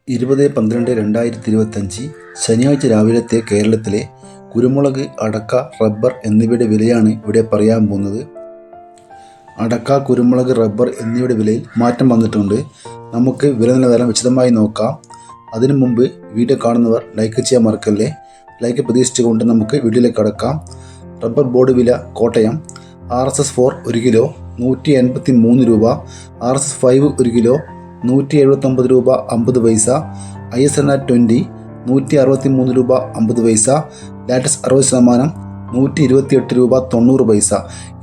20/12/2025 ശനിയാഴ്ച രാവിലത്തെ കേരളത്തിലെ കുരുമുളക്, അടക്ക, റബ്ബർ എന്നിവയുടെ വിലയാണ് ഇവിടെ പറയാൻ പോകുന്നത്. അടക്ക, കുരുമുളക്, റബ്ബർ എന്നിവയുടെ വിലയിൽ മാറ്റം വന്നിട്ടുണ്ട്. നമുക്ക് വില നിലവാരം വിശദമായി നോക്കാം. അതിനു മുമ്പ് വീഡിയോ കാണുന്നവർ ലൈക്ക് ചെയ്യാൻ മറക്കല്ലേ. ലൈക്ക് പ്രതീക്ഷിച്ചുകൊണ്ട് നമുക്ക് വീഡിയോയിലേക്ക് കടക്കാം. റബ്ബർ ബോർഡ് വില കോട്ടയം RSS-4 1 കിലോ 183 രൂപ, RSS-5 1 കിലോ 179 രൂപ 50 പൈസ, ISNR20 163 രൂപ 50 പൈസ, ലാറ്റക്സ് 60% 128 രൂപ 90 പൈസ.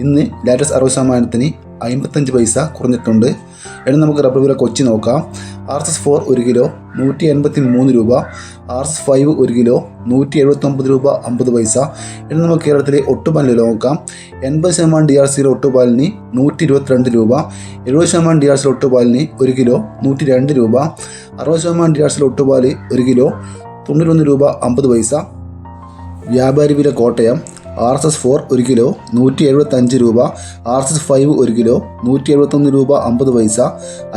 ഇന്ന് ലാറ്റക്സ് 60%-ന് 55 പൈസ കുറഞ്ഞിട്ടുണ്ട്. ഇനി നമുക്ക് റബ്ബർ വില കൊച്ചി നോക്കാം. RSS-4 1 കിലോ 183 രൂപ, RSS-5 1 കിലോ 179 രൂപ 50 പൈസ. ഇനി നമുക്ക് കേരളത്തിലെ ഒട്ടുപാലിന് വില നോക്കാം. 80% DRCയിലെ ഒട്ടുപാലിന് 122 രൂപ, 70% DRCയിലെ ഒട്ടുപാലിന് 1 കിലോ 102 രൂപ, 60% DRCയിലെ ഒട്ടുപാല് 1 കിലോ 91 രൂപ 50 പൈസ. വ്യാപാരി വില കോട്ടയം RSS-4 1 കിലോ 175 രൂപ, RSS-5 1 കിലോ 171 രൂപ 50 പൈസ,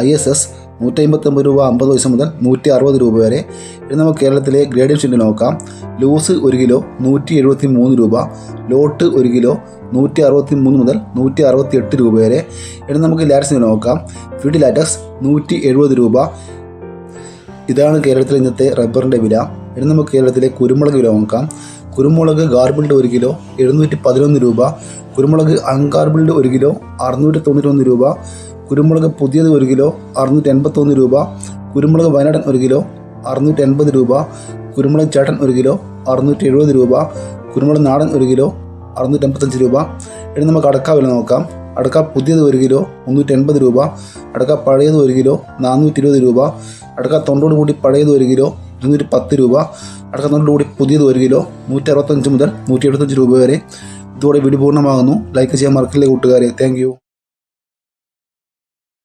ISS 159 രൂപ 50 പൈസ മുതൽ 160 രൂപ വരെ. ഇനി നമുക്ക് കേരളത്തിലെ ഗ്രേഡിയം ഷീറ്റ് നോക്കാം. ലൂസ് 1 കിലോ 173 രൂപ, ലോട്ട് 1 കിലോ 163 മുതൽ 168 രൂപ വരെ. ഇനി നമുക്ക് ലാറ്റക്സ് നോക്കാം. ഫീഡ് ലാറ്റക്സ് 170 രൂപ. ഇതാണ് കേരളത്തിലെ ഇന്നത്തെ റബ്ബറിൻ്റെ വില. ഇനി നമുക്ക് കേരളത്തിലെ കുരുമുളക് വില നോക്കാം. കുരുമുളക് ഗാർബിൾഡ് 1 കിലോ 711 രൂപ, കുരുമുളക് അൺഗാർബിൾഡ് 1 കിലോ 691 രൂപ, കുരുമുളക് പുതിയത് 1 കിലോ 681 രൂപ, കുരുമുളക് വയനാടൻ 1 കിലോ 680 രൂപ, കുരുമുളക് ചേട്ടൻ 1 കിലോ 670 രൂപ, കുരുമുളക് നാടൻ 1 കിലോ 685 രൂപ. ഇനി നമുക്ക് അടക്ക വില നോക്കാം. അടക്ക പുതിയത് 1 കിലോ 380 രൂപ, അടക്ക പഴയത് 1 കിലോ 420 രൂപ, അടക്ക തൊണ്ടോട് കൂടി പഴയത് 1 കിലോ 210 രൂപ, അടക്ക തൊണ്ടോട് കൂടി പുതിയത് 1 കിലോ 165 മുതൽ 175 രൂപ വരെ. ഇതോടെ വീഡിയോ പൂർണ്ണമാകുന്നു. ലൈക്ക് ചെയ്യാൻ മറക്കില്ലേ കൂട്ടുകാരെ. Thank you.